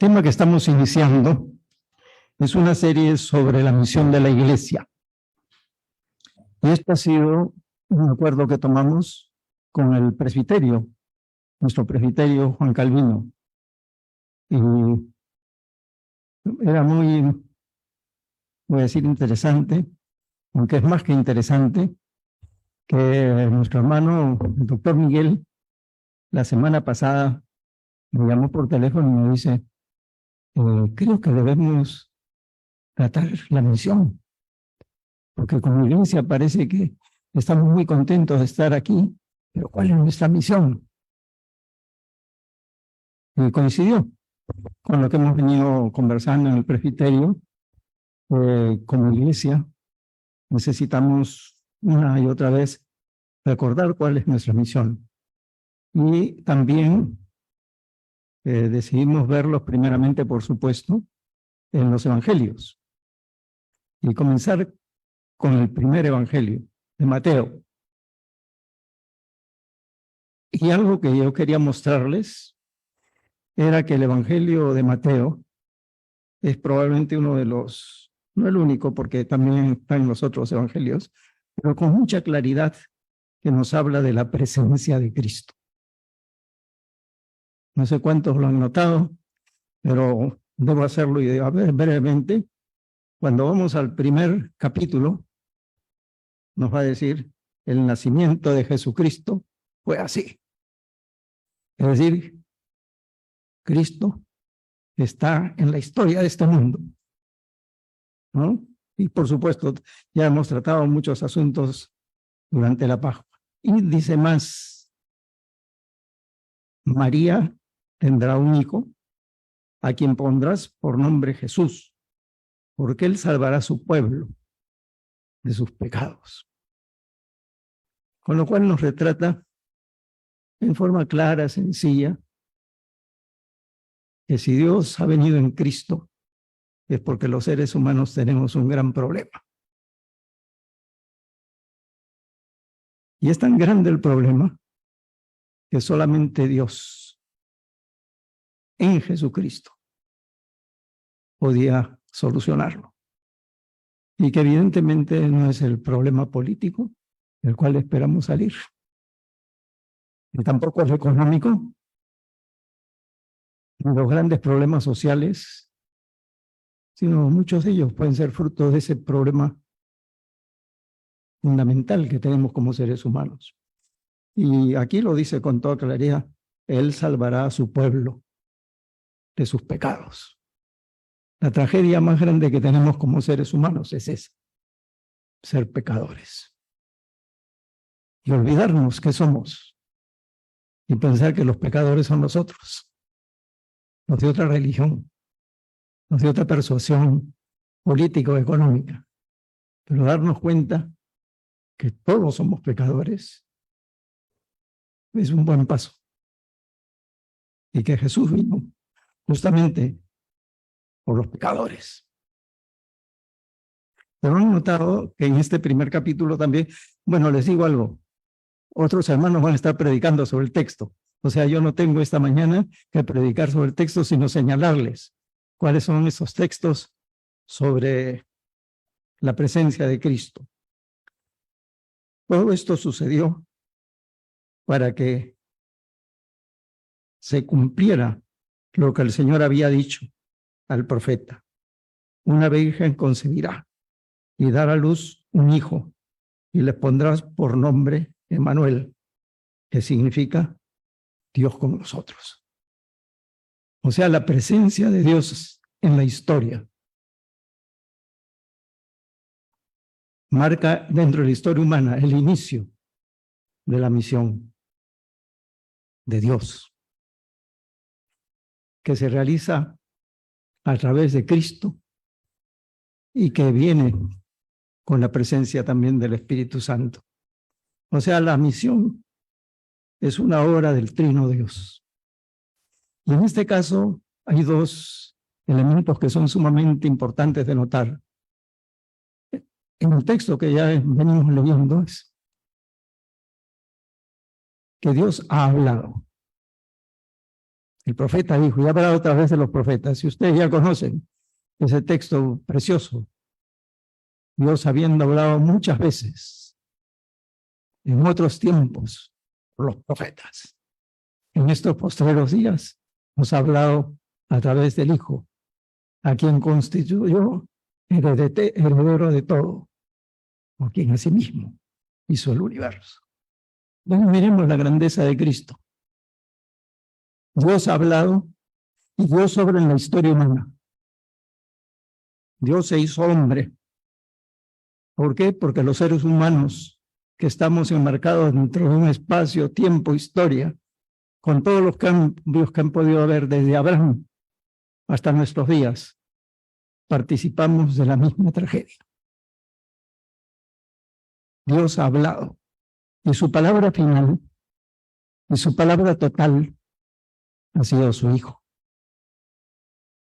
tema que estamos iniciando es una serie sobre la misión de la Iglesia. Y esto ha sido un acuerdo que tomamos con el presbiterio, nuestro presbiterio Juan Calvino. Y era muy, voy a decir, interesante, aunque es más que interesante, que nuestro hermano, el doctor Miguel, la semana pasada me llamó por teléfono y me dice, creo que debemos tratar la misión, porque como iglesia parece que estamos muy contentos de estar aquí, pero ¿cuál es nuestra misión? Y coincidió con lo que hemos venido conversando en el presbiterio. Como iglesia necesitamos una y otra vez recordar cuál es nuestra misión. Y también decidimos verlos primeramente, por supuesto, en los evangelios. Y comenzar con el primer evangelio, de Mateo. Y algo que yo quería mostrarles era que el evangelio de Mateo es probablemente uno de los, no el único, porque también está en los otros evangelios, pero con mucha claridad que nos habla de la presencia de Cristo. No sé cuántos lo han notado, pero debo hacerlo y a ver brevemente. Cuando vamos al primer capítulo, nos va a decir, el nacimiento de Jesucristo fue así. Es decir, Cristo está en la historia de este mundo, ¿no? Y por supuesto, ya hemos tratado muchos asuntos durante la Pascua. Y dice más, María tendrá un hijo, a quien pondrás por nombre Jesús, porque él salvará a su pueblo de sus pecados. Con lo cual nos retrata en forma clara, sencilla, que si Dios ha venido en Cristo, es porque los seres humanos tenemos un gran problema. Y es tan grande el problema que solamente Dios, en Jesucristo, podía solucionarlo. Y que evidentemente no es el problema político del cual esperamos salir. Y tampoco es económico. Los grandes problemas sociales, sino muchos de ellos pueden ser fruto de ese problema fundamental que tenemos como seres humanos. Y aquí lo dice con toda claridad, Él salvará a su pueblo de sus pecados. La tragedia más grande que tenemos como seres humanos es esa, ser pecadores. Y olvidarnos que somos y pensar que los pecadores son nosotros, los de otra religión, los de otra persuasión política o económica. Pero darnos cuenta que todos somos pecadores es un buen paso. Y que Jesús vino justamente por los pecadores. Pero han notado que en este primer capítulo también, bueno, les digo algo, otros hermanos van a estar predicando sobre el texto. O sea, yo no tengo esta mañana que predicar sobre el texto, sino señalarles cuáles son esos textos sobre la presencia de Cristo. Todo esto sucedió para que se cumpliera lo que el Señor había dicho al profeta. Una virgen concebirá y dará a luz un hijo y le pondrás por nombre Emmanuel, que significa Dios con nosotros. O sea, la presencia de Dios en la historia marca dentro de la historia humana el inicio de la misión de Dios, que se realiza a través de Cristo y que viene con la presencia también del Espíritu Santo. O sea, la misión es una obra del Trino Dios. Y en este caso hay dos elementos que son sumamente importantes de notar. En el texto que ya venimos leyendo es que Dios ha hablado. El profeta dijo, y ha hablado otra vez de los profetas, y ustedes ya conocen ese texto precioso. Dios habiendo hablado muchas veces en otros tiempos por los profetas, en estos postreros días nos ha hablado a través del Hijo, a quien constituyó heredero de todo, por quien asimismo hizo el universo. Bueno, miremos la grandeza de Cristo. Dios ha hablado y Dios obra en la historia humana. Dios se hizo hombre. ¿Por qué? Porque los seres humanos que estamos enmarcados dentro de un espacio, tiempo, historia, con todos los cambios que han podido haber desde Abraham hasta nuestros días, participamos de la misma tragedia. Dios ha hablado y su palabra final y su palabra total ha sido su Hijo.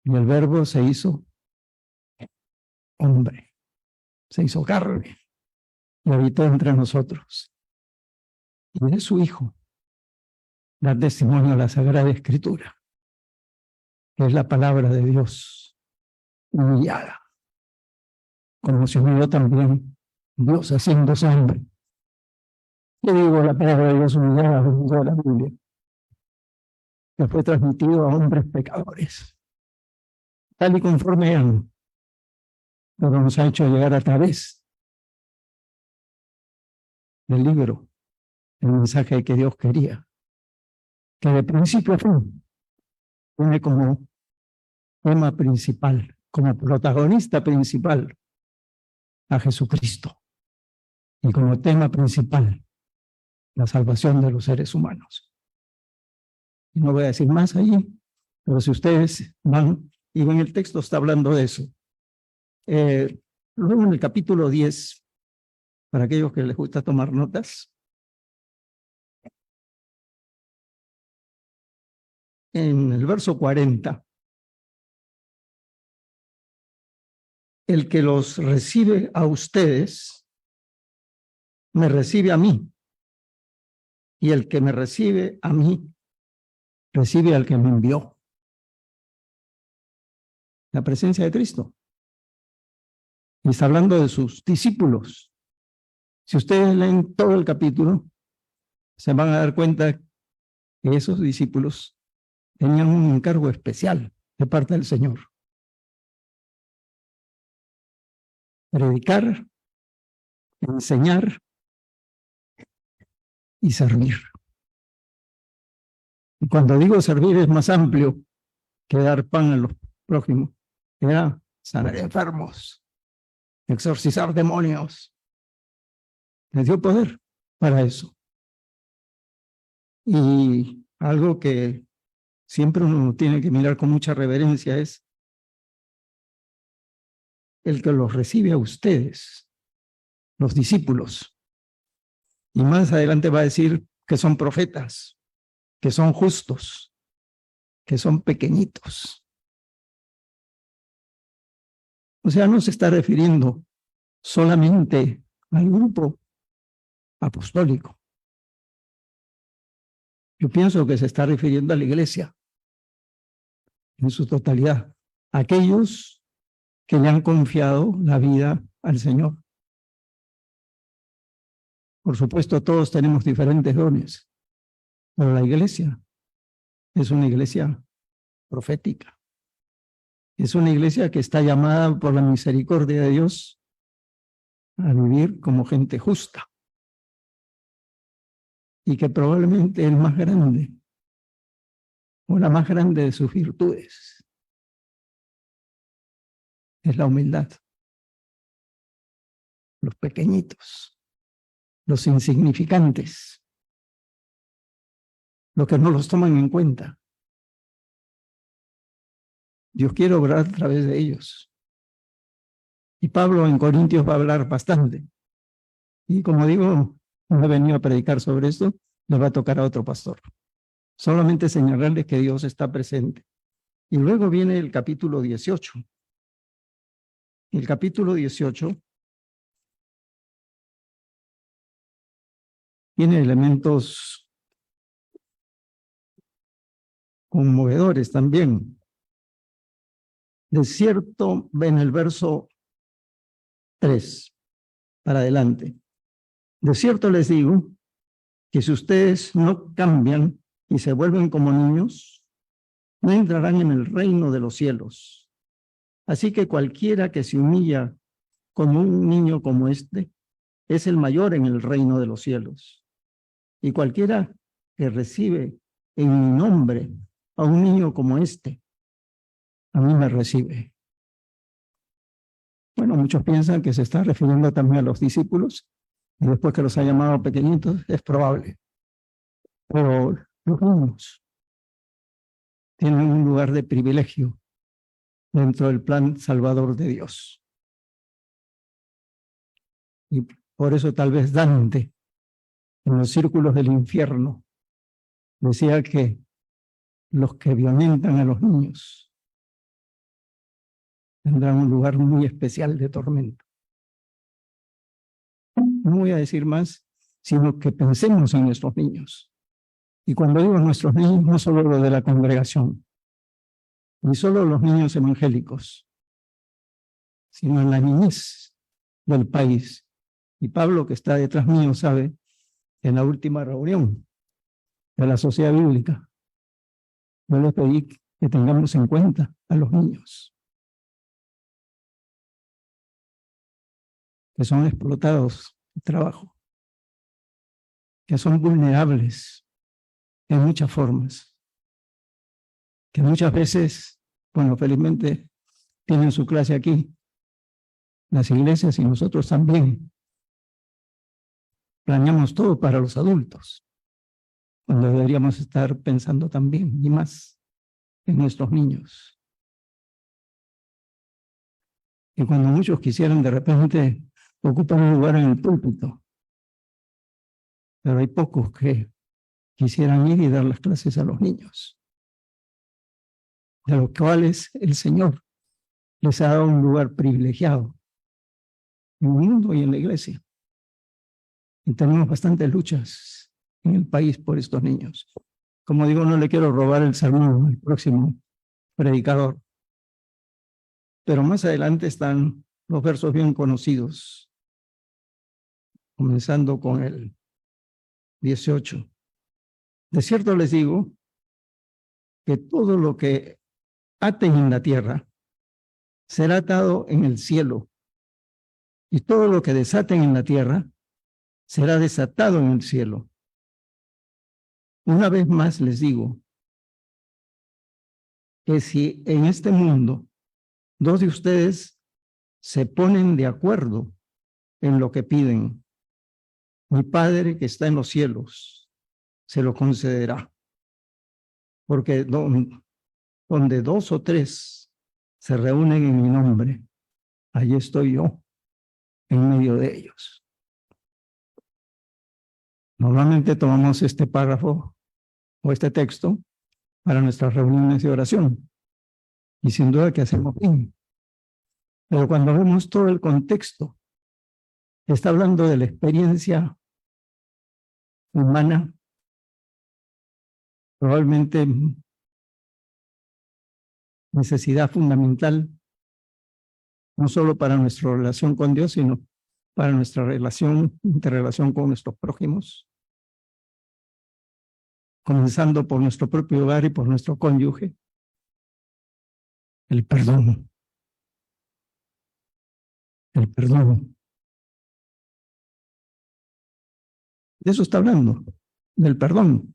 Y el Verbo se hizo hombre, se hizo carne y habitó entre nosotros. Y de su Hijo da testimonio a la Sagrada Escritura, que es la palabra de Dios humillada, como se humilló también Dios haciéndose hombre. Le digo la palabra de Dios humillada dentro de la Biblia, que fue transmitido a hombres pecadores, tal y conforme eran, pero nos ha hecho llegar a través del libro el mensaje que Dios quería, que de principio a fin tiene como tema principal, como protagonista principal a Jesucristo y como tema principal la salvación de los seres humanos. Y no voy a decir más allí, pero si ustedes van y ven el texto está hablando de eso. Luego en el capítulo 10, para aquellos que les gusta tomar notas, en el verso 40, el que los recibe a ustedes, me recibe a mí, y el que me recibe a mí, recibe al que me envió. La presencia de Cristo. Y está hablando de sus discípulos. Si ustedes leen todo el capítulo, se van a dar cuenta que esos discípulos tenían un encargo especial de parte del Señor. Predicar, enseñar y servir. Y cuando digo servir es más amplio que dar pan a los prójimos. Era sanar enfermos, exorcizar demonios. Les dio poder para eso. Y algo que siempre uno tiene que mirar con mucha reverencia es el que los recibe a ustedes, los discípulos. Y más adelante va a decir que son profetas, que son justos, que son pequeñitos. O sea, no se está refiriendo solamente al grupo apostólico. Yo pienso que se está refiriendo a la iglesia en su totalidad. Aquellos que le han confiado la vida al Señor. Por supuesto, todos tenemos diferentes dones, pero la iglesia es una iglesia profética. Es una iglesia que está llamada por la misericordia de Dios a vivir como gente justa. Y que probablemente el más grande o la más grande de sus virtudes es la humildad. Los pequeñitos, los insignificantes, los que no los toman en cuenta. Dios quiere obrar a través de ellos. Y Pablo en Corintios va a hablar bastante. Y como digo, no he venido a predicar sobre esto, le va a tocar a otro pastor. Solamente señalarles que Dios está presente. Y luego viene el capítulo 18. El capítulo 18 tiene elementos conmovedores también. De cierto, en el verso 3, para adelante. De cierto les digo que si ustedes no cambian y se vuelven como niños, no entrarán en el reino de los cielos. Así que cualquiera que se humilla como un niño como este, es el mayor en el reino de los cielos. Y cualquiera que recibe en mi nombre a un niño como este, a mí me recibe. Bueno, muchos piensan que se está refiriendo también a los discípulos, y después que los ha llamado pequeñitos, es probable. Pero los niños tienen un lugar de privilegio dentro del plan salvador de Dios. Y por eso tal vez Dante, en los círculos del infierno, decía que los que violentan a los niños tendrán un lugar muy especial de tormento. No voy a decir más, sino que pensemos en nuestros niños. Y cuando digo nuestros niños, no solo los de la congregación, ni solo los niños evangélicos, sino en la niñez del país. Y Pablo, que está detrás mío, sabe que en la última reunión de la Sociedad Bíblica, yo les pedí que tengamos en cuenta a los niños, que son explotados en trabajo, que son vulnerables en muchas formas, que muchas veces, bueno, felizmente tienen su clase aquí, las iglesias y nosotros también. Planeamos todo para los adultos, cuando deberíamos estar pensando también y más en nuestros niños. Y cuando muchos quisieran de repente ocupar un lugar en el púlpito, pero hay pocos que quisieran ir y dar las clases a los niños, de los cuales el Señor les ha dado un lugar privilegiado en el mundo y en la iglesia. Y tenemos bastantes luchas en el país por estos niños. Como digo, no le quiero robar el sermón al próximo predicador, pero más adelante están los versos bien conocidos, comenzando con el 18. De cierto les digo que todo lo que aten en la tierra será atado en el cielo, y todo lo que desaten en la tierra será desatado en el cielo. Una vez más les digo que si en este mundo dos de ustedes se ponen de acuerdo en lo que piden, mi Padre que está en los cielos se lo concederá. Porque donde dos o tres se reúnen en mi nombre, allí estoy yo en medio de ellos. Normalmente tomamos este párrafo o este texto para nuestras reuniones de oración, y sin duda que hacemos bien. Pero cuando vemos todo el contexto, está hablando de la experiencia humana, probablemente necesidad fundamental, no solo para nuestra relación con Dios, sino para nuestra interrelación con nuestros prójimos, comenzando por nuestro propio hogar y por nuestro cónyuge. El perdón. El perdón. De eso está hablando, del perdón.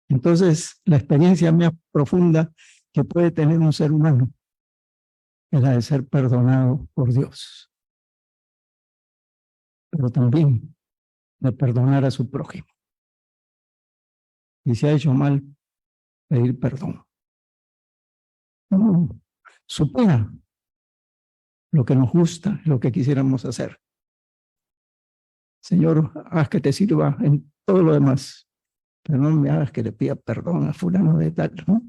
Entonces, la experiencia más profunda que puede tener un ser humano es la de ser perdonado por Dios, pero también de perdonar a su prójimo. Y si ha hecho mal, pedir perdón. No, supera lo que nos gusta, lo que quisiéramos hacer. Señor, haz que te sirva en todo lo demás, pero no me hagas que le pida perdón a fulano de tal, ¿no?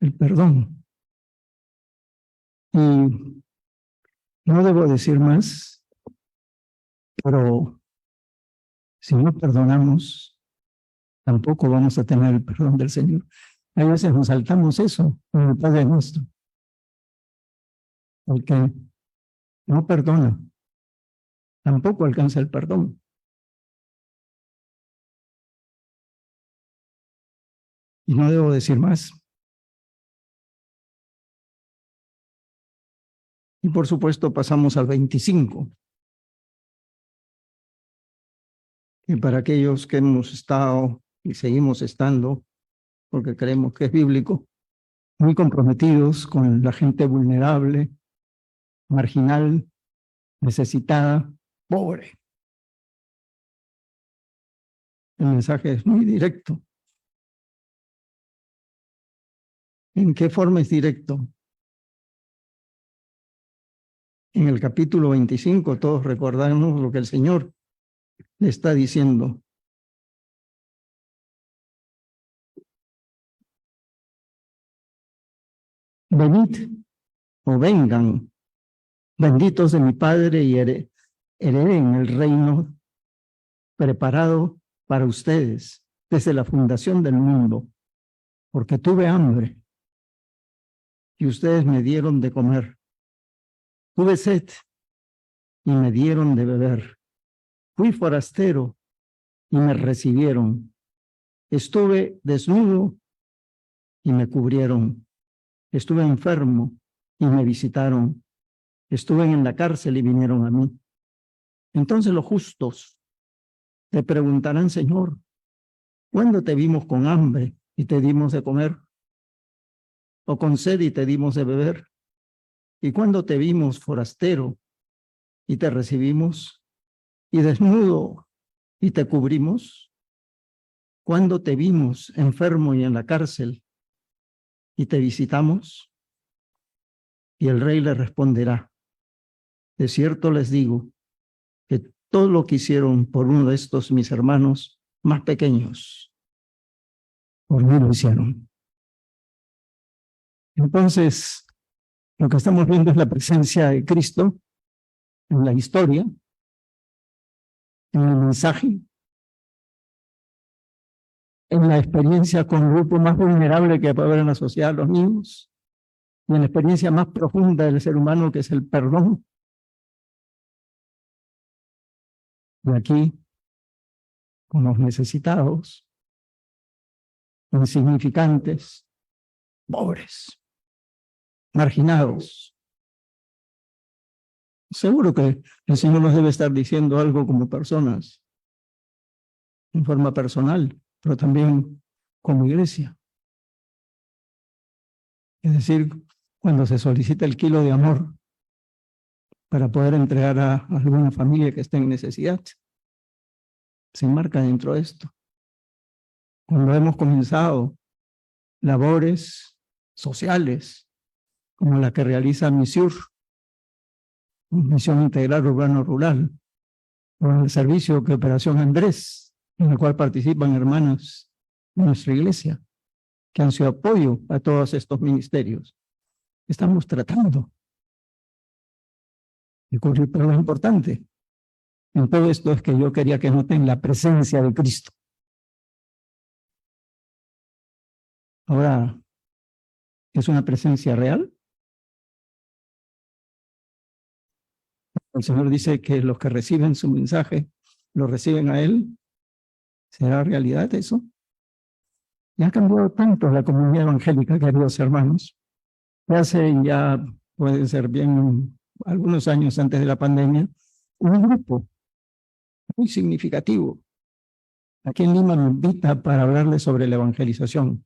El perdón. Y no debo decir más, pero Si no perdonamos, tampoco vamos a tener el perdón del Señor. A veces nos saltamos eso en el Padre Nuestro. El que no perdona, tampoco alcanza el perdón. Y no debo decir más. Y por supuesto pasamos al 25. Y para aquellos que hemos estado y seguimos estando, porque creemos que es bíblico, muy comprometidos con la gente vulnerable, marginal, necesitada, pobre. El mensaje es muy directo. ¿En qué forma es directo? En el capítulo 25 todos recordamos lo que el Señor le está diciendo. Venid o vengan, benditos de mi Padre, y hereden el reino preparado para ustedes desde la fundación del mundo, porque tuve hambre y ustedes me dieron de comer. Tuve sed y me dieron de beber. Fui forastero y me recibieron. Estuve desnudo y me cubrieron. Estuve enfermo y me visitaron. Estuve en la cárcel y vinieron a mí. Entonces los justos te preguntarán, Señor, ¿cuándo te vimos con hambre y te dimos de comer? ¿O con sed y te dimos de beber? ¿Y cuándo te vimos forastero y te recibimos? ¿Y desnudo y te cubrimos? ¿Cuándo te vimos enfermo y en la cárcel y te visitamos? Y el rey le responderá, de cierto les digo que todo lo que hicieron por uno de estos mis hermanos más pequeños, por mí lo hicieron. Entonces, lo que estamos viendo es la presencia de Cristo en la historia, en el mensaje, en la experiencia con el grupo más vulnerable que puede haber en la sociedad, los niños, y en la experiencia más profunda del ser humano, que es el perdón. Y aquí, con los necesitados, insignificantes, pobres, marginados. Seguro que el Señor nos debe estar diciendo algo como personas, en forma personal, pero también como iglesia. Es decir, cuando se solicita el kilo de amor para poder entregar a alguna familia que esté en necesidad, se enmarca dentro de esto. Cuando hemos comenzado labores sociales, como la que realiza MISUR, Misión Integral Urbano-Rural, o el servicio de Operación Andrés, en el cual participan hermanas de nuestra iglesia, que han sido apoyo a todos estos ministerios. Estamos tratando de cubrir, pero lo importante en todo esto es que yo quería que noten la presencia de Cristo. Ahora, ¿es una presencia real? El Señor dice que los que reciben su mensaje, lo reciben a Él. ¿Será realidad eso? Y ha cambiado tanto la comunidad evangélica, queridos hermanos. Hace ya, puede ser bien, algunos años antes de la pandemia, un grupo muy significativo aquí en Lima me invita para hablarles sobre la evangelización.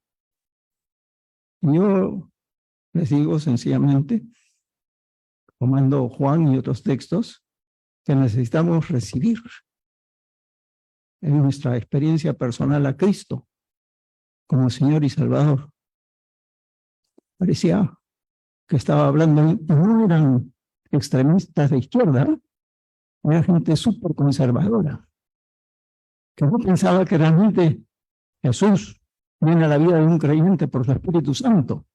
Y yo les digo sencillamente, tomando Juan y otros textos, que necesitamos recibir en nuestra experiencia personal a Cristo como Señor y Salvador. Parecía que estaba hablando, no eran extremistas de izquierda, era gente súper conservadora, que no pensaba que realmente Jesús viene a la vida de un creyente por su Espíritu Santo.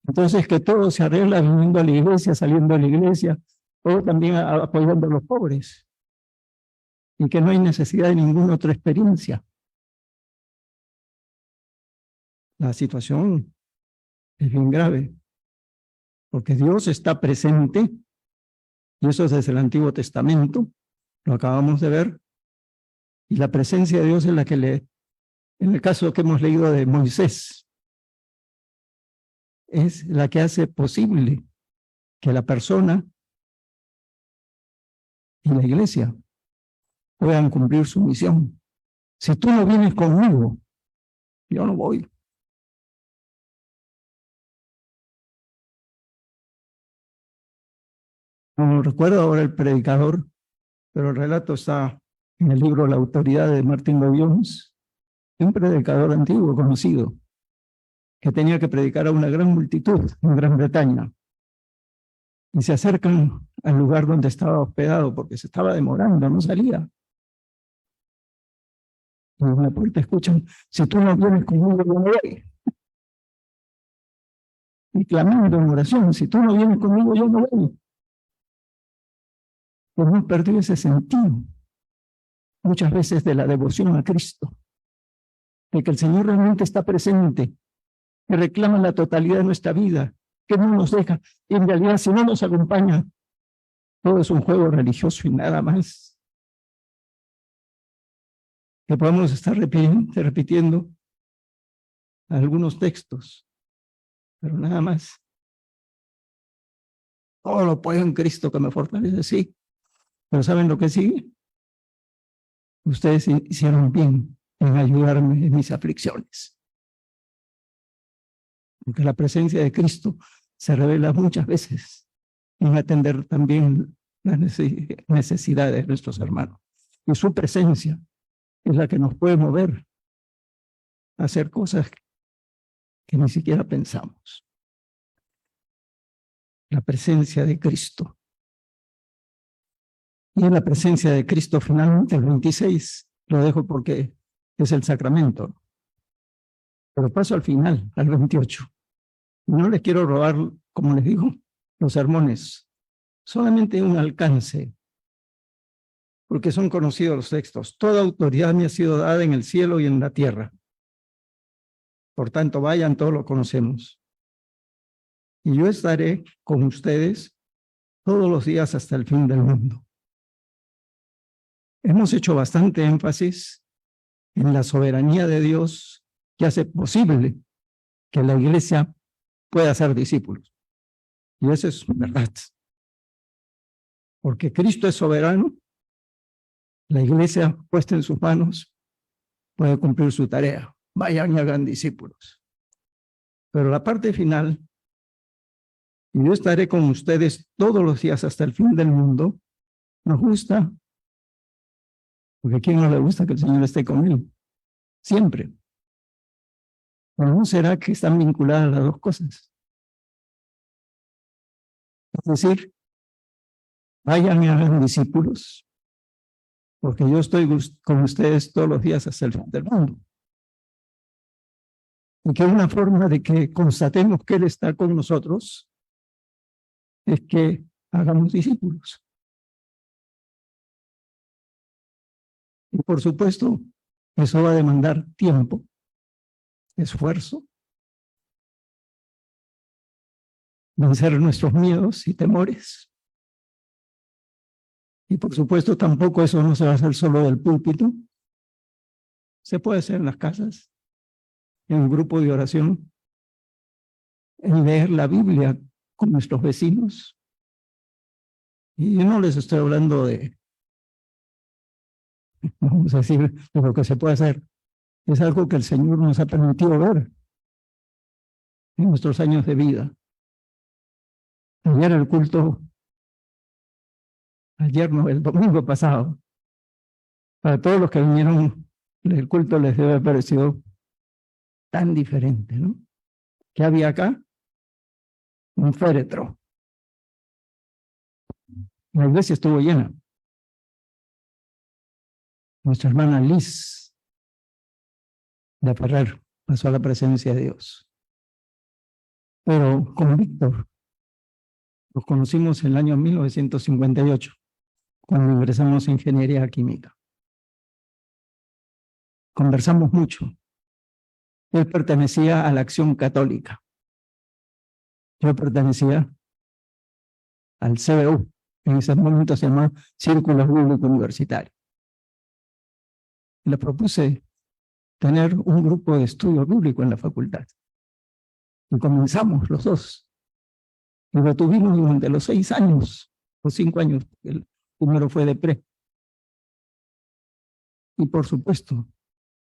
Entonces que todo se arregla viniendo a la iglesia, saliendo de la iglesia, o también apoyando a los pobres. y que no hay necesidad de ninguna otra experiencia. La situación es bien grave, porque Dios está presente, y eso es desde el Antiguo Testamento, lo acabamos de ver, y la presencia de Dios es la que en el caso que hemos leído de Moisés, es la que hace posible que la persona y la iglesia puedan cumplir su misión. Si tú no vienes conmigo, yo no voy. No recuerdo ahora el predicador, pero el relato está en el libro La autoridad de Martín Lloyd, un predicador antiguo conocido, que tenía que predicar a una gran multitud en Gran Bretaña. Y se acercan al lugar donde estaba hospedado porque se estaba demorando, no salía. Y en la puerta escuchan, si tú no vienes conmigo, yo no voy. Y clamando en oración, si tú no vienes conmigo, yo no voy. Pues hemos perdido ese sentido, muchas veces, de la devoción a Cristo, de que el Señor realmente está presente, que reclama la totalidad de nuestra vida, que no nos deja. Y en realidad, si no nos acompaña, todo es un juego religioso y nada más. Que podemos estar repitiendo algunos textos, pero nada más. Todo lo puedo en Cristo que me fortalece, sí. Pero ¿saben lo que sigue? Ustedes hicieron bien en ayudarme en mis aflicciones. Porque la presencia de Cristo se revela muchas veces en atender también las necesidades de nuestros hermanos. Y su presencia es la que nos puede mover a hacer cosas que ni siquiera pensamos. La presencia de Cristo. Y en la presencia de Cristo, finalmente, el 26, lo dejo porque es el sacramento. Pero paso al final, al 28. No les quiero robar, como les digo, los sermones. Solamente un alcance, porque son conocidos los textos. Toda autoridad me ha sido dada en el cielo y en la tierra. Por tanto, vayan, todos lo conocemos. Y yo estaré con ustedes todos los días hasta el fin del mundo. Hemos hecho bastante énfasis en la soberanía de Dios que hace posible que la iglesia pueda ser discípulos. Y eso es verdad. Porque Cristo es soberano, la iglesia puesta en sus manos puede cumplir su tarea. Vayan y hagan discípulos. Pero la parte final, y yo estaré con ustedes todos los días hasta el fin del mundo, nos gusta, porque a quién no le gusta que el Señor esté con él, siempre. Pero ¿no será que están vinculadas las dos cosas? Es decir, vayan y hagan discípulos, porque yo estoy con ustedes todos los días hasta el fin del mundo. Y que una forma de que constatemos que Él está con nosotros es que hagamos discípulos. Y por supuesto, eso va a demandar tiempo, esfuerzo, vencer nuestros miedos y temores. Y por supuesto, tampoco eso no se va a hacer solo del púlpito. Se puede hacer en las casas, en un grupo de oración, en leer la Biblia con nuestros vecinos. Y yo no les estoy hablando de, vamos a decir, de lo que se puede hacer. Es algo que el Señor nos ha permitido ver en nuestros años de vida. Ayer el culto, ayer no, el domingo pasado, para todos los que vinieron, el culto les debe haber parecido tan diferente, ¿no? ¿Qué había acá? Un féretro. La iglesia estuvo llena. Nuestra hermana Liz de Ferrer pasó a la presencia de Dios. Pero con Víctor los conocimos en el año 1958, cuando ingresamos en ingeniería química. conversamos mucho. Él pertenecía a la Acción Católica. Yo pertenecía al CBU. En ese momento se llamaba Círculo Bíblico Universitario. Le propuse tener un grupo de estudio bíblico en la facultad. Y comenzamos los dos. Y lo tuvimos durante los 6 años, o 5 años. El primero fue de pre. Y por supuesto,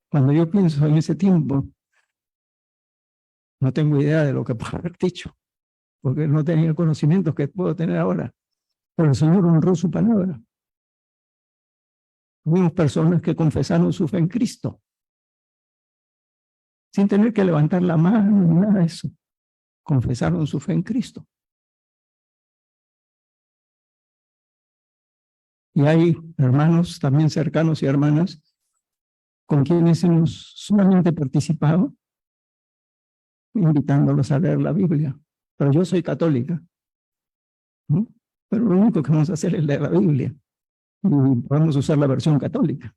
cuando yo pienso en ese tiempo, no tengo idea de lo que puedo haber dicho, porque no tenía conocimientos que puedo tener ahora. Pero el Señor honró su palabra. Tuvimos personas que confesaron su fe en Cristo, sin tener que levantar la mano ni nada de eso. Confesaron su fe en Cristo. Y hay hermanos también cercanos y hermanas con quienes hemos solamente participado, invitándolos a leer la Biblia. Pero yo soy católica, ¿no? Pero lo único que vamos a hacer es leer la Biblia. Y podemos usar la versión católica.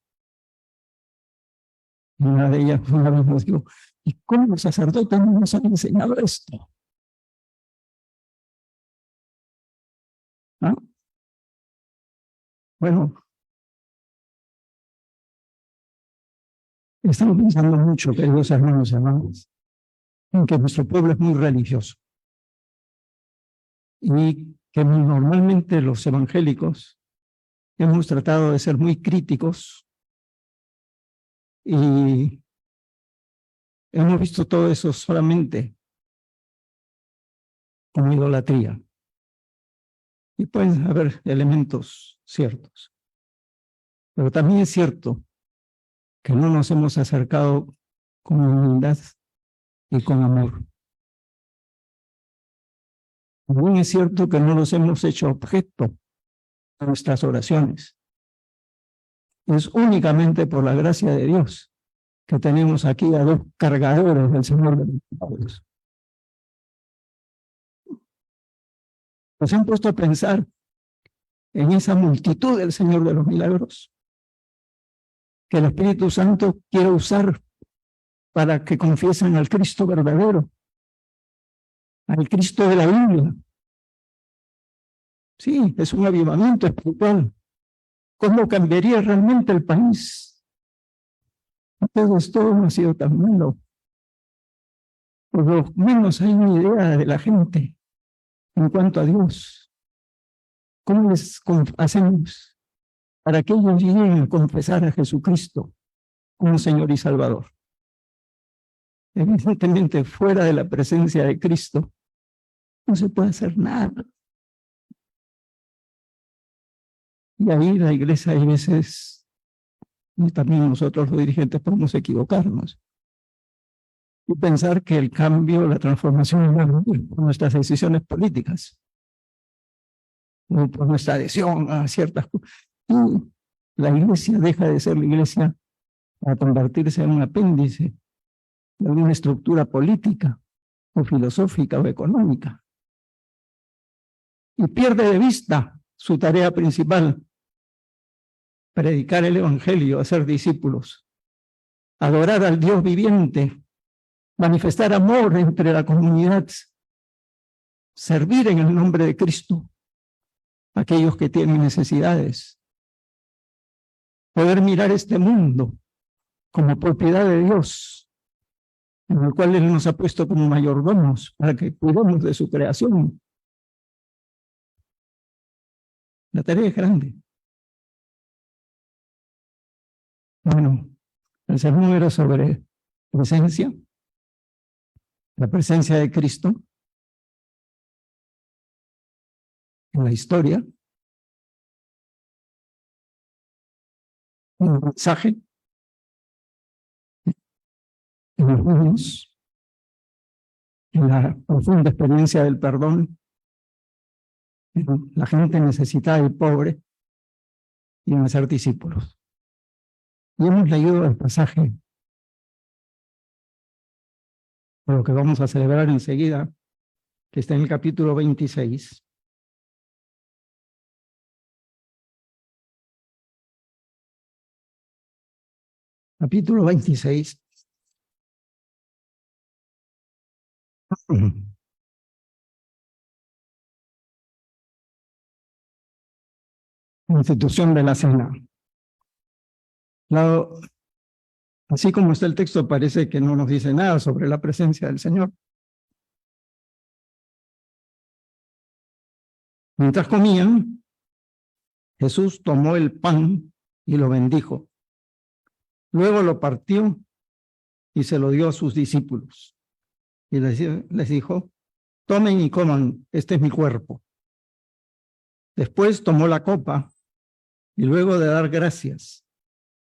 Y una de ellas, una vez nos dijo, ¿y cómo los sacerdotes no nos han enseñado esto? ¿Ah? Bueno, estamos pensando mucho, queridos hermanos y hermanas, en que nuestro pueblo es muy religioso. Y que normalmente los evangélicos hemos tratado de ser muy críticos y hemos visto todo eso solamente como idolatría. Y pueden haber elementos ciertos. Pero también es cierto que no nos hemos acercado con humildad y con amor. También es cierto que no los hemos hecho objeto de nuestras oraciones. Es únicamente por la gracia de Dios que tenemos aquí a 2 cargadores del Señor de los milagros. Nos han puesto a pensar en esa multitud del Señor de los milagros que el Espíritu Santo quiere usar para que confiesen al Cristo verdadero, al Cristo de la Biblia. Sí, es un avivamiento espiritual. ¿Cómo cambiaría realmente el país? Entonces todo no ha sido tan malo. Por lo menos hay una idea de la gente en cuanto a Dios. ¿Cómo les hacemos para que ellos lleguen a confesar a Jesucristo como Señor y Salvador? Evidentemente, fuera de la presencia de Cristo, no se puede hacer nada. Y ahí la iglesia hay veces, y también nosotros los dirigentes podemos equivocarnos y pensar que el cambio, la transformación va a venir por nuestras decisiones políticas, o por nuestra adhesión a ciertas cosas. Y la iglesia deja de ser la iglesia para convertirse en un apéndice de alguna estructura política o filosófica o económica. Y pierde de vista su tarea principal: predicar el evangelio, hacer discípulos, adorar al Dios viviente, manifestar amor entre la comunidad, servir en el nombre de Cristo a aquellos que tienen necesidades, poder mirar este mundo como propiedad de Dios, en el cual Él nos ha puesto como mayordomos para que cuidemos de su creación. La tarea es grande. Bueno, el sermón era sobre presencia, la presencia de Cristo en la historia, en el mensaje, en los niños, en la profunda experiencia del perdón, en la gente necesitada y pobre, y en hacer discípulos. Y hemos leído el pasaje de lo que vamos a celebrar enseguida, que está en el capítulo 26. capítulo 26. Institución de la cena. Así como está el texto, parece que no nos dice nada sobre la presencia del Señor. Mientras comían, Jesús tomó el pan y lo bendijo. Luego lo partió y se lo dio a sus discípulos. Y les dijo, tomen y coman, este es mi cuerpo. Después tomó la copa y luego de dar gracias,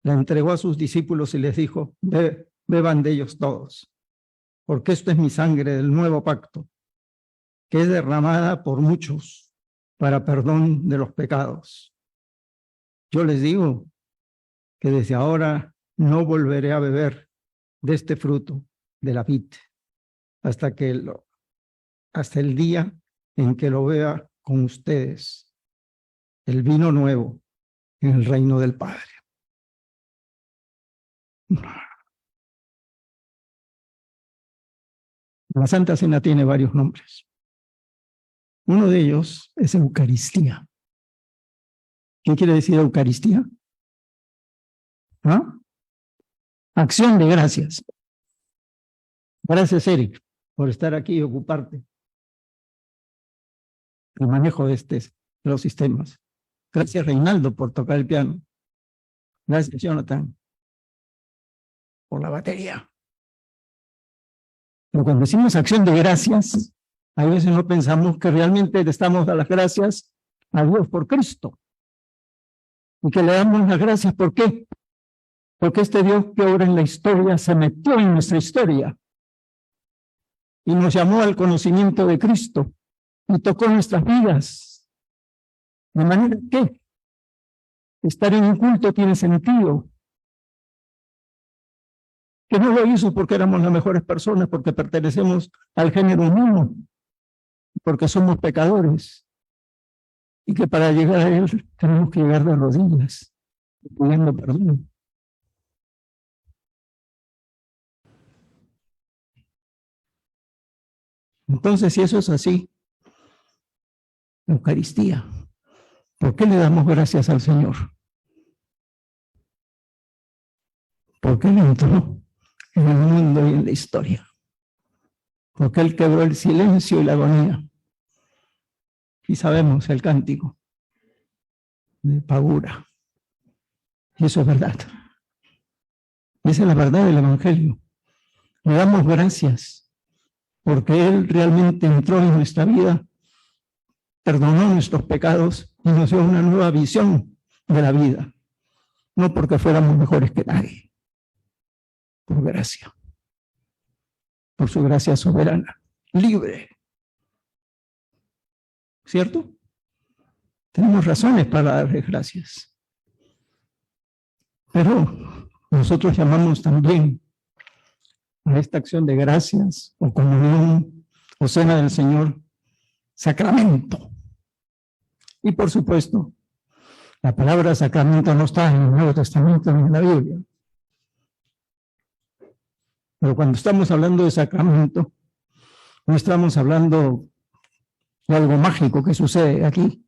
la entregó a sus discípulos y les dijo, beban de ellos todos, porque esto es mi sangre del nuevo pacto, que es derramada por muchos para perdón de los pecados. Yo les digo que desde ahora no volveré a beber de este fruto de la vid hasta el día en que lo vea con ustedes, el vino nuevo en el reino del Padre. La Santa Cena tiene varios nombres. Uno de ellos es Eucaristía. ¿Qué quiere decir Eucaristía? ¿Ah? Acción de gracias. Gracias, Eric, por estar aquí y ocuparte el manejo de los sistemas. Gracias, Reinaldo, por tocar el piano. Gracias, Jonathan, por la batería. Pero cuando decimos acción de gracias, a veces no pensamos que realmente le estamos dando las gracias a Dios por Cristo. Y que le damos las gracias, ¿por qué? Porque este Dios que obra en la historia se metió en nuestra historia y nos llamó al conocimiento de Cristo y tocó nuestras vidas. De manera que estar en un culto tiene sentido. Que no lo hizo porque éramos las mejores personas, porque pertenecemos al género humano, porque somos pecadores, y que para llegar a Él tenemos que llegar de rodillas, pidiendo perdón. Entonces, si eso es así, Eucaristía, ¿por qué le damos gracias al Señor? Porque Él entró en el mundo y en la historia. Porque Él quebró el silencio y la agonía. Y sabemos el cántico de Pagura. Y eso es verdad. Esa es la verdad del Evangelio. Le damos gracias porque Él realmente entró en nuestra vida, perdonó nuestros pecados y nos dio una nueva visión de la vida. No porque fuéramos mejores que nadie. Por gracia. Por su gracia soberana. Libre. ¿Cierto? Tenemos razones para darle gracias. Pero nosotros llamamos también a esta acción de gracias o comunión o cena del Señor sacramento. Y por supuesto, la palabra sacramento no está en el Nuevo Testamento ni en la Biblia. Pero cuando estamos hablando de sacramento, no estamos hablando de algo mágico que sucede aquí,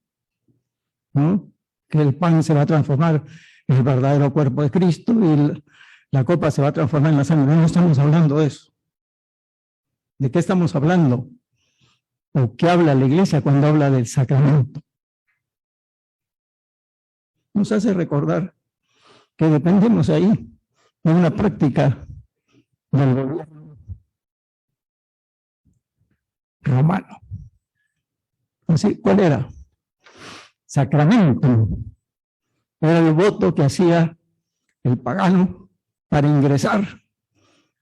¿no? Que el pan se va a transformar en el verdadero cuerpo de Cristo y la copa se va a transformar en la sangre. No estamos hablando de eso. ¿De qué estamos hablando? ¿O qué habla la Iglesia cuando habla del sacramento? Nos hace recordar que dependemos ahí de una práctica del gobierno romano. Así, ¿cuál era? Sacramento. Era el voto que hacía el pagano para ingresar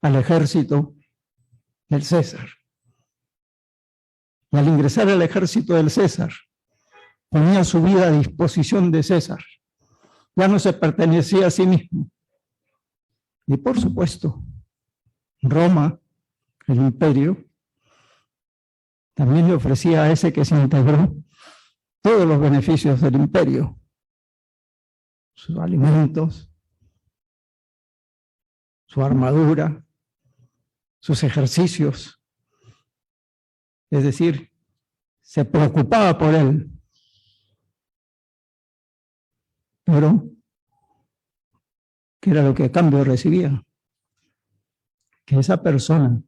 al ejército del César. Y al ingresar al ejército del César, ponía su vida a disposición de César. Ya no se pertenecía a sí mismo. Y por supuesto, Roma, el imperio, también le ofrecía a ese que se integró todos los beneficios del imperio, sus alimentos, su armadura, sus ejercicios. Es decir, se preocupaba por él. Pero, ¿qué era lo que a cambio recibía? Que esa persona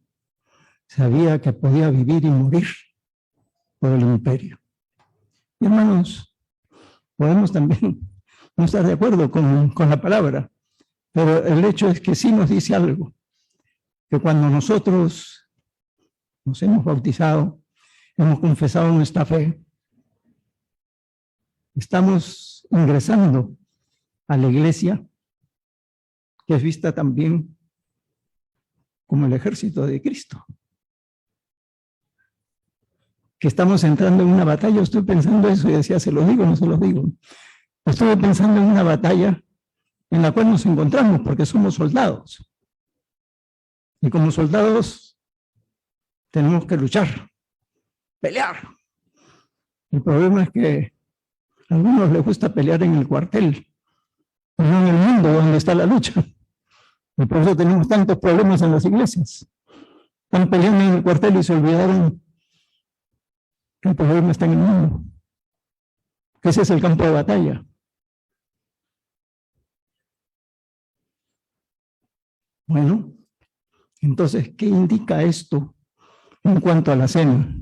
sabía que podía vivir y morir por el imperio. Y hermanos, podemos también no estar de acuerdo con la palabra, pero el hecho es que sí nos dice algo, que cuando nosotros nos hemos bautizado, hemos confesado nuestra fe, estamos ingresando a la iglesia, que es vista también como el ejército de Cristo. Que estamos entrando en una batalla. Estoy pensando eso y decía, ¿se lo digo o no se lo digo? Estoy pensando en una batalla en la cual nos encontramos porque somos soldados. Y como soldados tenemos que luchar, pelear. El problema es que a algunos les gusta pelear en el cuartel, pero no en el mundo donde está la lucha. Y por eso tenemos tantos problemas en las iglesias. Están peleando en el cuartel y se olvidaron que el problema está en el mundo. Que ese es el campo de batalla. Bueno, entonces, ¿qué indica esto en cuanto a la cena?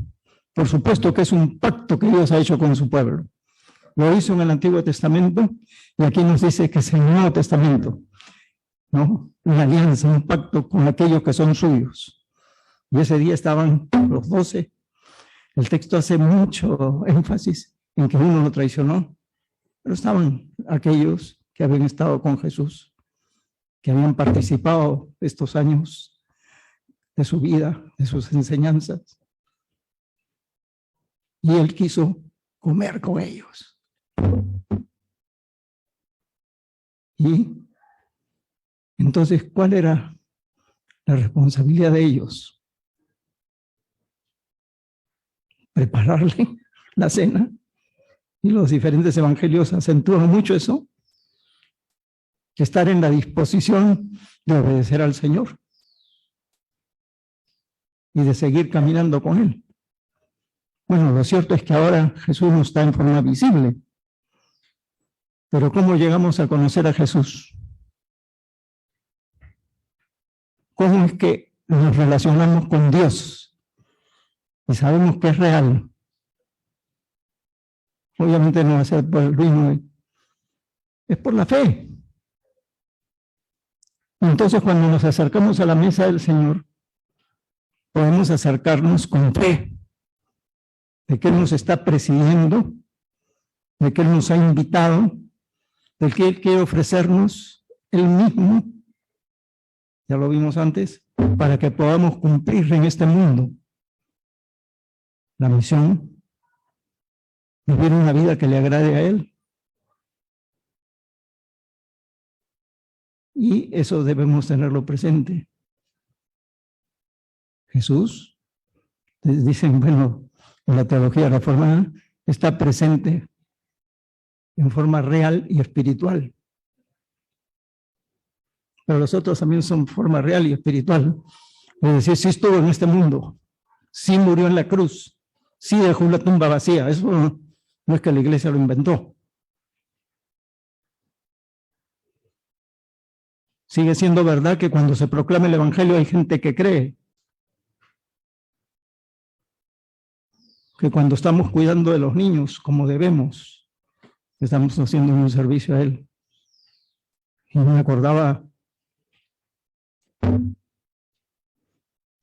Por supuesto que es un pacto que Dios ha hecho con su pueblo. Lo hizo en el Antiguo Testamento y aquí nos dice que es el Nuevo Testamento, ¿no? Una alianza, un pacto con aquellos que son suyos. Y ese día estaban los 12. El texto hace mucho énfasis en que uno lo traicionó, pero estaban aquellos que habían estado con Jesús, que habían participado estos años de su vida, de sus enseñanzas. Y él quiso comer con ellos. Y entonces, ¿cuál era la responsabilidad de ellos? Prepararle la cena. Y los diferentes evangelios acentúan mucho eso, que estar en la disposición de obedecer al Señor y de seguir caminando con Él. Bueno, lo cierto es que ahora Jesús no está en forma visible, pero ¿cómo llegamos a conocer a Jesús? ¿Cómo es que nos relacionamos con Dios y sabemos que es real? Obviamente no va a ser por el vino, es por la fe. Entonces, cuando nos acercamos a la mesa del Señor, podemos acercarnos con fe, de que Él nos está presidiendo, de que Él nos ha invitado, de que Él quiere ofrecernos Él mismo, ya lo vimos antes, para que podamos cumplir en este mundo la misión, vivir una vida que le agrade a Él. Y eso debemos tenerlo presente. Jesús, dicen, bueno, en la teología reformada, está presente en forma real y espiritual. Pero los otros también son forma real y espiritual. Es decir, sí estuvo en este mundo, sí murió en la cruz, sí dejó la tumba vacía. Eso no es que la iglesia lo inventó. Sigue siendo verdad que cuando se proclama el Evangelio hay gente que cree. Que cuando estamos cuidando de los niños como debemos, estamos haciendo un servicio a Él. Y me acordaba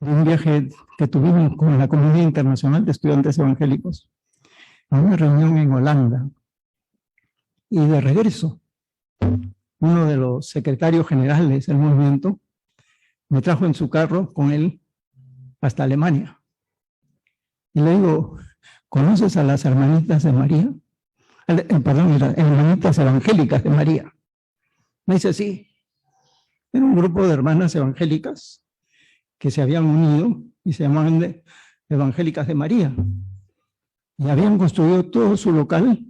de un viaje que tuvimos con la Comunidad Internacional de Estudiantes Evangélicos a una reunión en Holanda. Y de regreso, uno de los secretarios generales del movimiento me trajo en su carro con él hasta Alemania. Y le digo, ¿conoces a las hermanitas de María? Perdón, las hermanitas evangélicas de María. Me dice, sí. Era un grupo de hermanas evangélicas que se habían unido y se llamaban Evangélicas de María. Y habían construido todo su local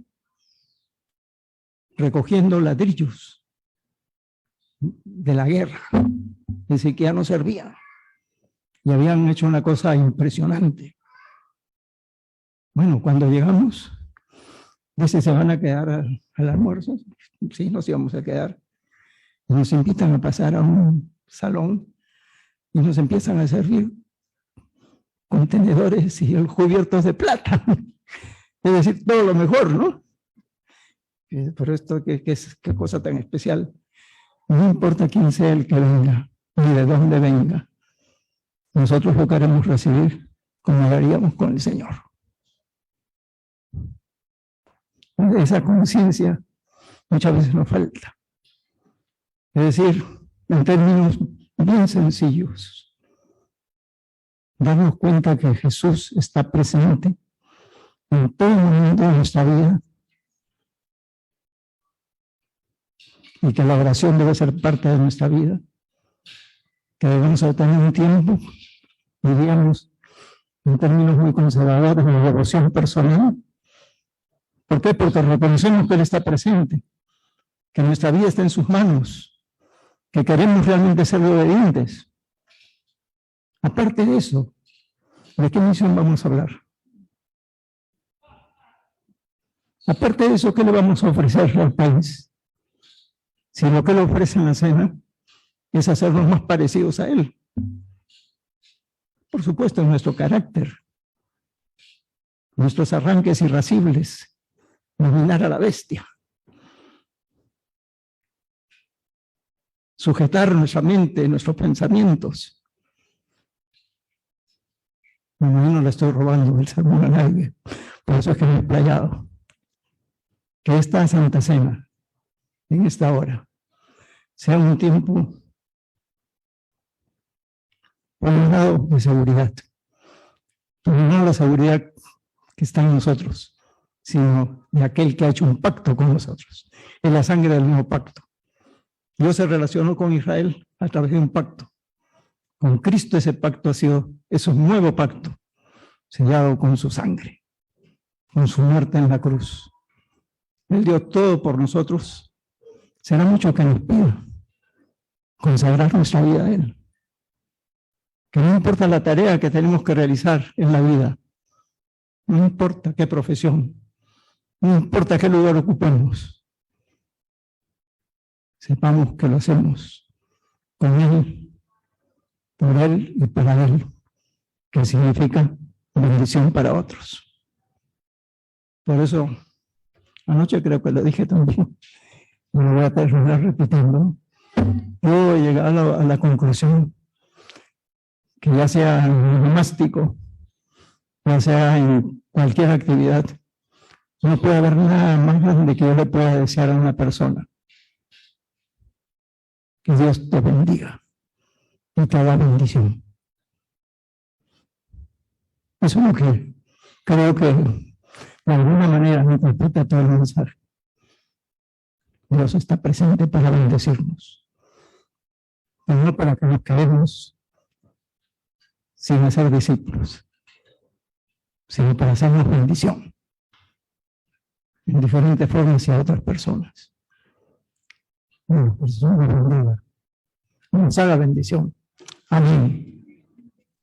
recogiendo ladrillos de la guerra. decir que ya no servían. Y habían hecho una cosa impresionante. Bueno, cuando llegamos, dice, ¿se van a quedar al almuerzo? Sí, nos íbamos a quedar. Y nos invitan a pasar a un salón y nos empiezan a servir contenedores y cubiertos de plata. Es decir, todo lo mejor, ¿no? Pero esto, qué cosa tan especial. No importa quién sea el que venga, ni de dónde venga. Nosotros lo queremos recibir como lo haríamos con el Señor. Esa conciencia muchas veces nos falta. Es decir, en términos bien sencillos, darnos cuenta que Jesús está presente en todo momento de nuestra vida y que la oración debe ser parte de nuestra vida, que debemos tener un tiempo, diríamos, en términos muy conservadores, de devoción personal. ¿Por qué? Porque reconocemos que Él está presente, que nuestra vida está en sus manos, que queremos realmente ser obedientes. Aparte de eso, ¿de qué misión vamos a hablar? Aparte de eso, ¿qué le vamos a ofrecer al país? Si lo que le ofrece en la cena es hacernos más parecidos a Él. Por supuesto, en nuestro carácter, nuestros arranques irascibles, dominar a la bestia, sujetar nuestra mente, nuestros pensamientos. Bueno, yo no le estoy robando el sermón a nadie, por eso es que me he explayado. Que esta Santa Cena, en esta hora, sea un tiempo prolongado de seguridad. Pero no la seguridad que está en nosotros, sino de aquel que ha hecho un pacto con nosotros. Es la sangre del nuevo pacto. Dios se relacionó con Israel a través de un pacto. Con Cristo ese pacto es un nuevo pacto, sellado con su sangre, con su muerte en la cruz. Él dio todo por nosotros. Será mucho que nos pida consagrar nuestra vida a Él. Que no importa la tarea que tenemos que realizar en la vida, no importa qué profesión, no importa qué lugar ocupemos, sepamos que lo hacemos con Él, por Él y para Él, que significa bendición para otros. Por eso, anoche creo que lo dije también, me lo voy a terminar repitiendo. Yo he llegado a la conclusión que ya sea en el doméstico, ya sea en cualquier actividad, no puede haber nada más grande que yo le pueda desear a una persona. Que Dios te bendiga y te haga bendición. Eso es lo que creo que de alguna manera me interpreta todo el mensaje. Dios está presente para bendecirnos, pero no para que nos quedemos sin hacer discípulos, sino para hacernos bendición en diferentes formas y a otras personas. Bueno, pues eso nos bendiga, nos haga bendición. Amén.